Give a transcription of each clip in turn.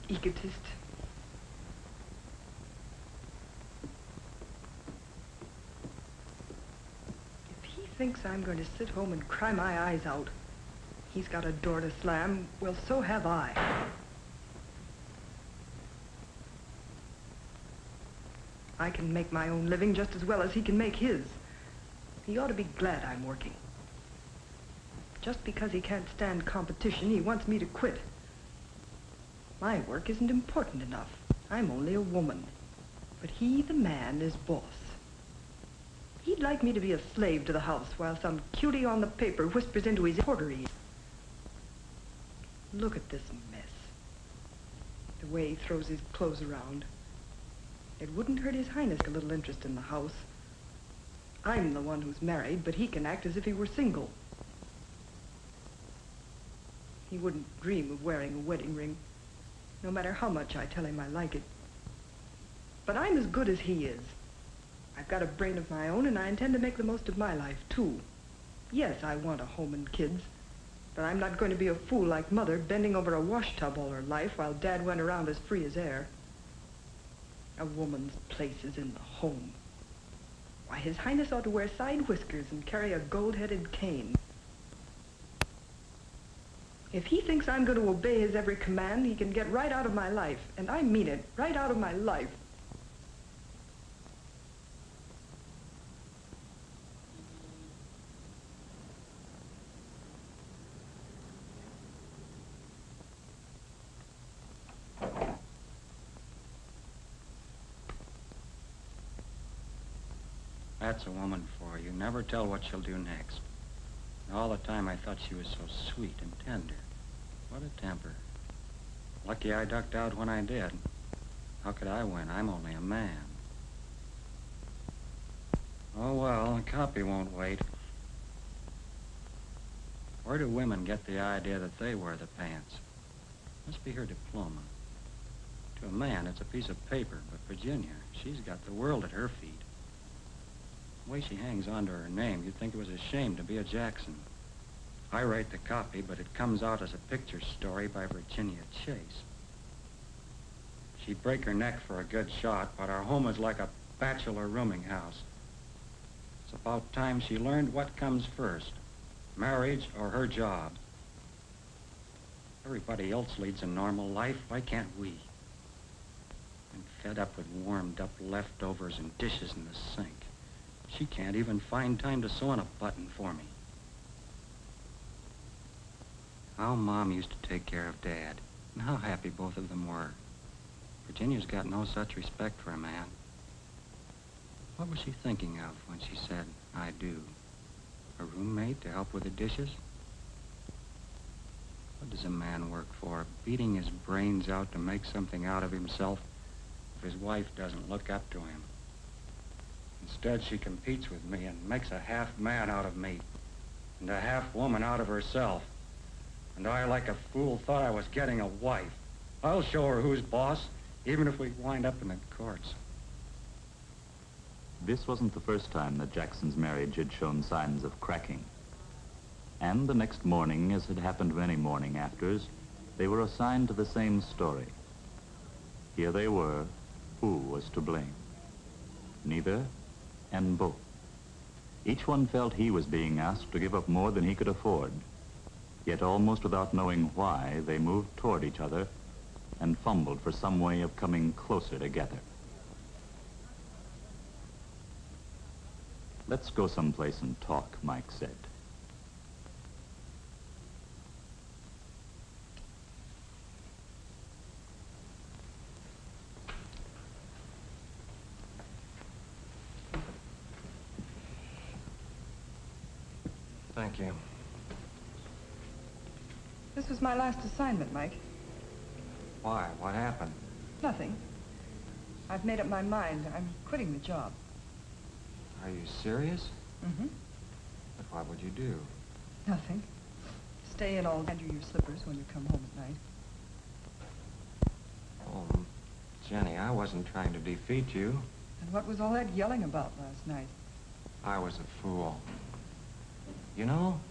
egotist. If he thinks I'm going to sit home and cry my eyes out, he's got a door to slam. Well, so have I. I can make my own living just as well as he can make his. He ought to be glad I'm working. Just because he can't stand competition, he wants me to quit. My work isn't important enough. I'm only a woman. But he, the man, is boss. He'd like me to be a slave to the house while some cutie on the paper whispers into his porteries. Look at this mess. The way he throws his clothes around. It wouldn't hurt His Highness a little interest in the house. I'm the one who's married, but he can act as if he were single. He wouldn't dream of wearing a wedding ring, no matter how much I tell him I like it. But I'm as good as he is. I've got a brain of my own, and I intend to make the most of my life, too. Yes, I want a home and kids, but I'm not going to be a fool like Mother, bending over a wash tub all her life while Dad went around as free as air. A woman's place is in the home. Why, His Highness ought to wear side whiskers and carry a gold-headed cane. If he thinks I'm going to obey his every command, he can get right out of my life. And I mean it, right out of my life. That's a woman for you. Never tell what she'll do next. And all the time I thought she was so sweet and tender. What a temper. Lucky I ducked out when I did. How could I win? I'm only a man. Oh, well, the copy won't wait. Where do women get the idea that they wear the pants? Must be her diploma. To a man, it's a piece of paper, but Virginia, she's got the world at her feet. The way she hangs on to her name, you'd think it was a shame to be a Jackson. I write the copy, but it comes out as a picture story by Virginia Chase. She'd break her neck for a good shot, but our home is like a bachelor rooming house. It's about time she learned what comes first, marriage or her job. Everybody else leads a normal life. Why can't we? I'm fed up with warmed up leftovers and dishes in the sink. She can't even find time to sew on a button for me. How Mom used to take care of Dad, and how happy both of them were. Virginia's got no such respect for a man. What was she thinking of when she said, I do? A roommate to help with the dishes? What does a man work for? Beating his brains out to make something out of himself if his wife doesn't look up to him. Instead, she competes with me and makes a half man out of me and a half woman out of herself. And I, like a fool, thought I was getting a wife. I'll show her who's boss, even if we wind up in the courts. This wasn't the first time that Jackson's marriage had shown signs of cracking. And the next morning, as had happened many morning afters, they were assigned to the same story. Here they were. Who was to blame? Neither and both. Each one felt he was being asked to give up more than he could afford. Yet almost without knowing why, they moved toward each other and fumbled for some way of coming closer together. Let's go someplace and talk, Mike said. Thank you. This was my last assignment, Mike. Why? What happened? Nothing. I've made up my mind. I'm quitting the job. Are you serious? Mm-hmm. But what would you do? Nothing. Stay in all and do your slippers when you come home at night. Oh, Jenny, I wasn't trying to defeat you. And what was all that yelling about last night? I was a fool. You know,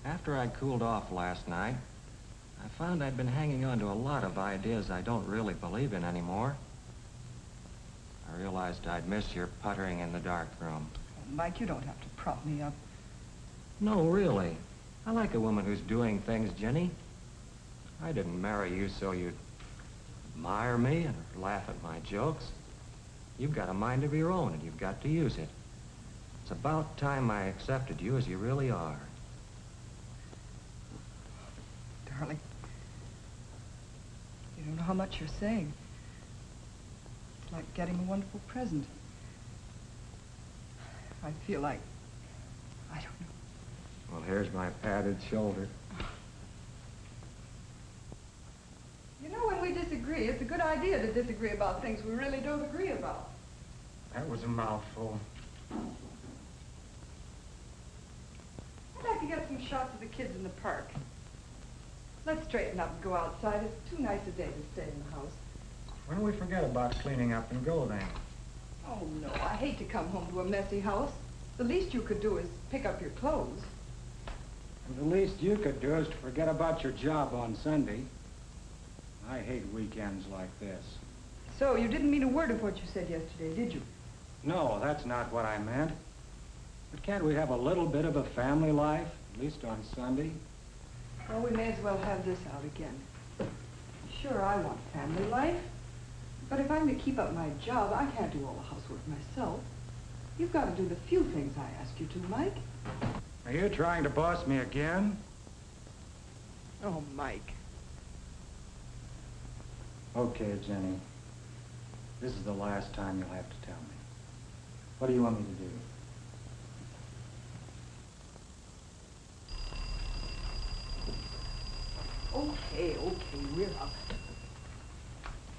after I cooled off last night, I found I'd been hanging on to a lot of ideas I don't really believe in anymore. I realized I'd miss your puttering in the dark room. Oh, Mike, you don't have to prop me up. No, really. I like a woman who's doing things, Jenny. I didn't marry you so you'd admire me and laugh at my jokes. You've got a mind of your own, and you've got to use it. It's about time I accepted you as you really are. Darling, you don't know how much you're saying. It's like getting a wonderful present. I feel like, I don't know. Well, here's my padded shoulder. You know, when we disagree, it's a good idea to disagree about things we really don't agree about. That was a mouthful. I'd like to get some shots of the kids in the park. Let's straighten up and go outside. It's too nice a day to stay in the house. When do we forget about cleaning up and go then? Oh, no, I hate to come home to a messy house. The least you could do is pick up your clothes. And the least you could do is to forget about your job on Sunday. I hate weekends like this. So, you didn't mean a word of what you said yesterday, did you? No, that's not what I meant. But can't we have a little bit of a family life, at least on Sunday? Well, we may as well have this out again. Sure, I want family life. But if I'm to keep up my job, I can't do all the housework myself. You've got to do the few things I ask you to, Mike. Are you trying to boss me again? Oh, Mike. Okay, Jenny. This is the last time you'll have to tell me. What do you want me to do? Okay, we're up.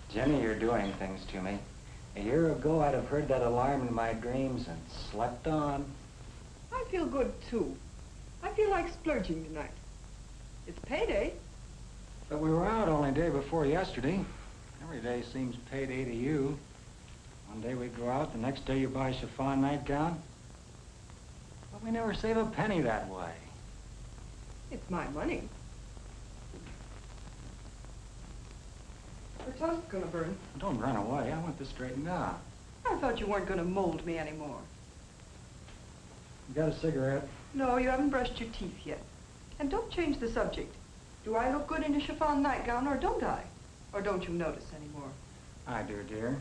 Jenny, you're doing things to me. A year ago, I'd have heard that alarm in my dreams and slept on. I feel good, too. I feel like splurging tonight. It's payday. But we were out only day before yesterday. Every day seems payday to you. One day we go out, the next day you buy a chiffon nightgown. But we never save a penny that way. It's my money. The toast's gonna burn. Don't run away. I want this straightened out. I thought you weren't gonna mold me anymore. You got a cigarette? No, you haven't brushed your teeth yet. And don't change the subject. Do I look good in a chiffon nightgown, or don't I? Or don't you notice anymore? I do, dear.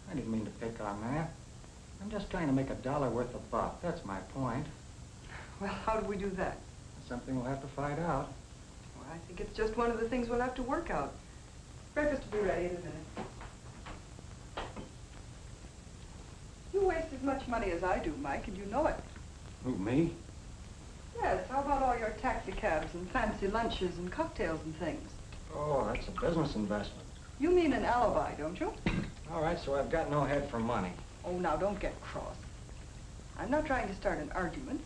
I didn't mean to pick on that. I'm just trying to make $1 worth a buck. That's my point. Well, how do we do that? Something we'll have to find out. Well, I think it's just one of the things we'll have to work out. Breakfast will be ready in a minute. You waste as much money as I do, Mike, and you know it. Who, me? Yes, how about all your taxicabs and fancy lunches and cocktails and things? Oh, that's a business investment. You mean an alibi, don't you? All right, so I've got no head for money. Oh, now, don't get cross. I'm not trying to start an argument.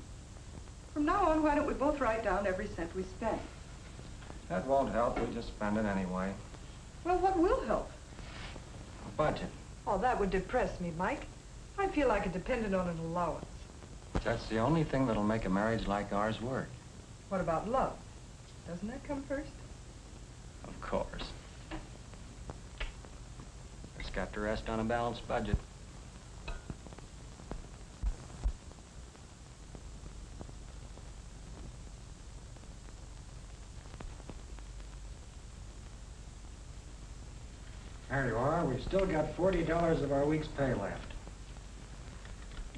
From now on, why don't we both write down every cent we spend? That won't help. We just spend it anyway. Well, what will help? A budget. Oh, that would depress me, Mike. I feel like a dependent on an allowance. That's the only thing that'll make a marriage like ours work. What about love? Doesn't that come first? Of course. It's got to rest on a balanced budget. There you are. We've still got $40 of our week's pay left.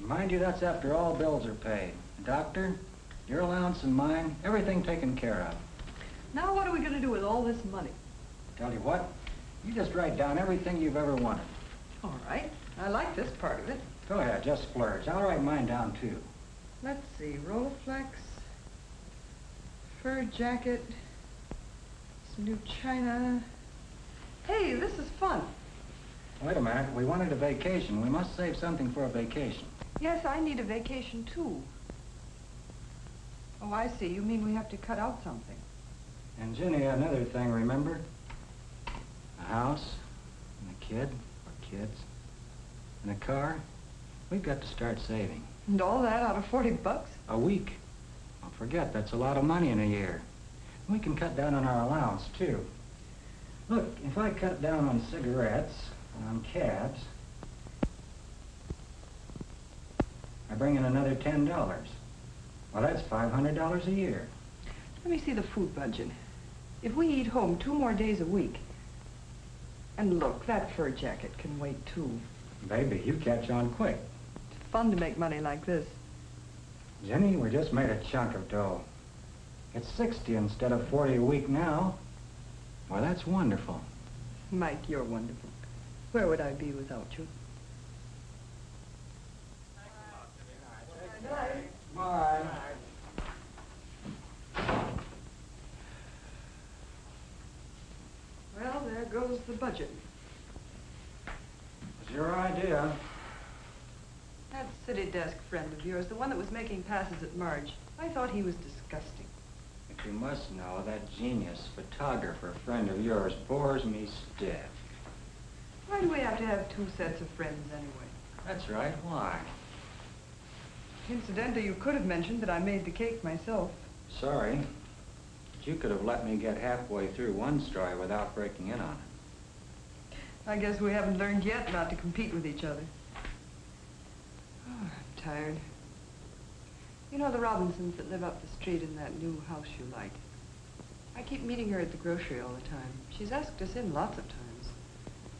Mind you, that's after all bills are paid. Doctor, your allowance and mine, everything taken care of. Now what are we going to do with all this money? Tell you what, you just write down everything you've ever wanted. All right. I like this part of it. Go ahead, just splurge. I'll write mine down, too. Let's see. Rolleiflex, fur jacket, some new china. Hey, this is fun. Wait a minute. We wanted a vacation. We must save something for a vacation. Yes, I need a vacation, too. Oh, I see. You mean we have to cut out something. And Jenny, another thing, remember? A house, and a kid, or kids, and a car. We've got to start saving. And all that out of $40? A week. Don't forget, that's a lot of money in a year. We can cut down on our allowance, too. Look, if I cut down on cigarettes and on cabs, I bring in another $10. Well, that's $500 a year. Let me see the food budget. If we eat home 2 more days a week, and look, that fur jacket can wait too. Baby, you catch on quick. It's fun to make money like this. Jenny, we just made a chunk of dough. It's 60 instead of 40 a week now. Well, that's wonderful. Mike, you're wonderful. Where would I be without you? Bye. Well, there goes the budget. It's your idea. That city desk friend of yours, the one that was making passes at Marge, I thought he was disgusting. But you must know that genius photographer friend of yours bores me stiff. Why do we have to have 2 sets of friends anyway? That's right. Why? Incidentally, you could have mentioned that I made the cake myself. Sorry. But you could have let me get halfway through one story without breaking in on it. I guess we haven't learned yet not to compete with each other. Oh, I'm tired. You know the Robinsons that live up the street in that new house you like? I keep meeting her at the grocery all the time. She's asked us in lots of times.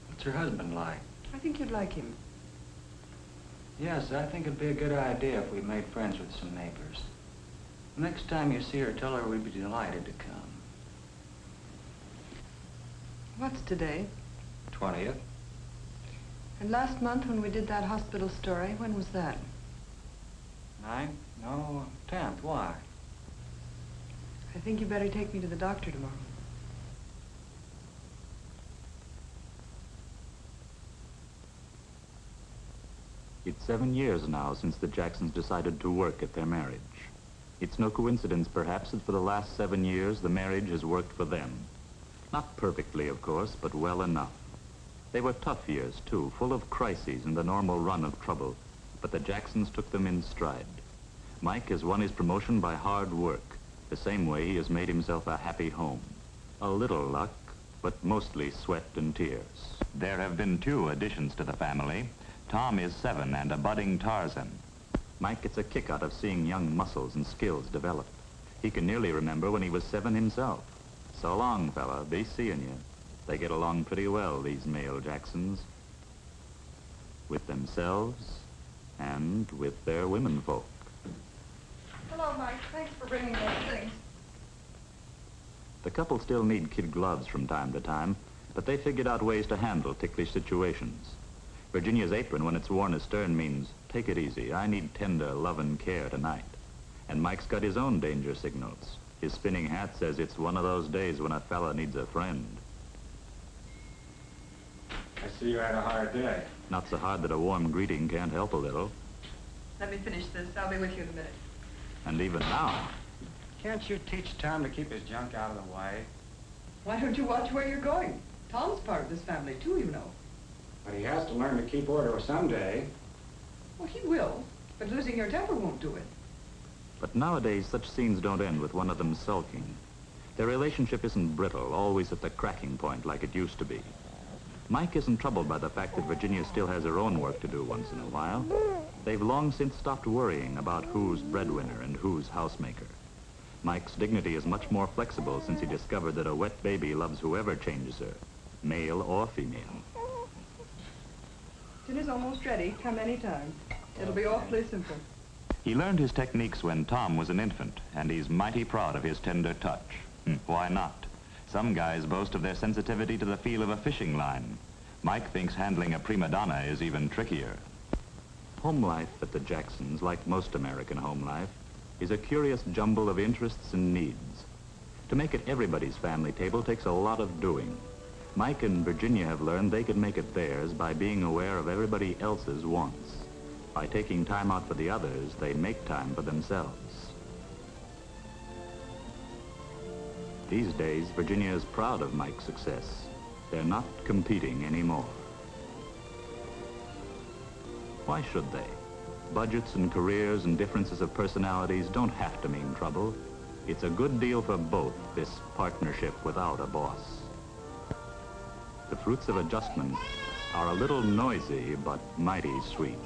What's her husband like? I think you'd like him. Yes, I think it'd be a good idea if we made friends with some neighbors. The next time you see her, tell her we'd be delighted to come. What's today? 20th. And last month when we did that hospital story, when was that? 9th? No, 10th. Why? I think you better take me to the doctor tomorrow. It's 7 years now since the Jacksons decided to work at their marriage. It's no coincidence, perhaps, that for the last 7 years, the marriage has worked for them. Not perfectly, of course, but well enough. They were tough years, too, full of crises and the normal run of trouble, but the Jacksons took them in stride. Mike has won his promotion by hard work, the same way he has made himself a happy home. A little luck, but mostly sweat and tears. There have been 2 additions to the family. Tom is 7 and a budding Tarzan. Mike gets a kick out of seeing young muscles and skills develop. He can nearly remember when he was 7 himself. So long, fella. Be seeing you. They get along pretty well, these male Jacksons. With themselves and with their womenfolk. Hello, Mike. Thanks for bringing those things. The couple still need kid gloves from time to time, but they figured out ways to handle ticklish situations. Virginia's apron, when it's worn astern, means, take it easy, I need tender love and care tonight. And Mike's got his own danger signals. His spinning hat says it's one of those days when a fella needs a friend. I see you had a hard day. Not so hard that a warm greeting can't help a little. Let me finish this. I'll be with you in a minute. And even now, Can't you teach Tom to keep his junk out of the way? Why don't you watch where you're going? Tom's part of this family, too, you know. But he has to learn to keep order someday. Well, he will, but losing your temper won't do it. but nowadays such scenes don't end with one of them sulking. Their relationship isn't brittle, always at the cracking point like it used to be. Mike isn't troubled by the fact that Virginia still has her own work to do once in a while. They've long since stopped worrying about who's breadwinner and who's housemaker. Mike's dignity is much more flexible since he discovered that a wet baby loves whoever changes her, male or female. Dinner's almost ready. Come anytime. It'll be awfully simple. He learned his techniques when Tom was an infant, and he's mighty proud of his tender touch. Why not? Some guys boast of their sensitivity to the feel of a fishing line. Mike thinks handling a prima donna is even trickier. Home life at the Jacksons, like most American home life, is a curious jumble of interests and needs. To make it everybody's family table takes a lot of doing. Mike and Virginia have learned they can make it theirs by being aware of everybody else's wants. By taking time out for the others, they make time for themselves. These days, Virginia is proud of Mike's success. They're not competing anymore. Why should they? Budgets and careers and differences of personalities don't have to mean trouble. It's a good deal for both, this partnership without a boss. The fruits of adjustment are a little noisy, but mighty sweet.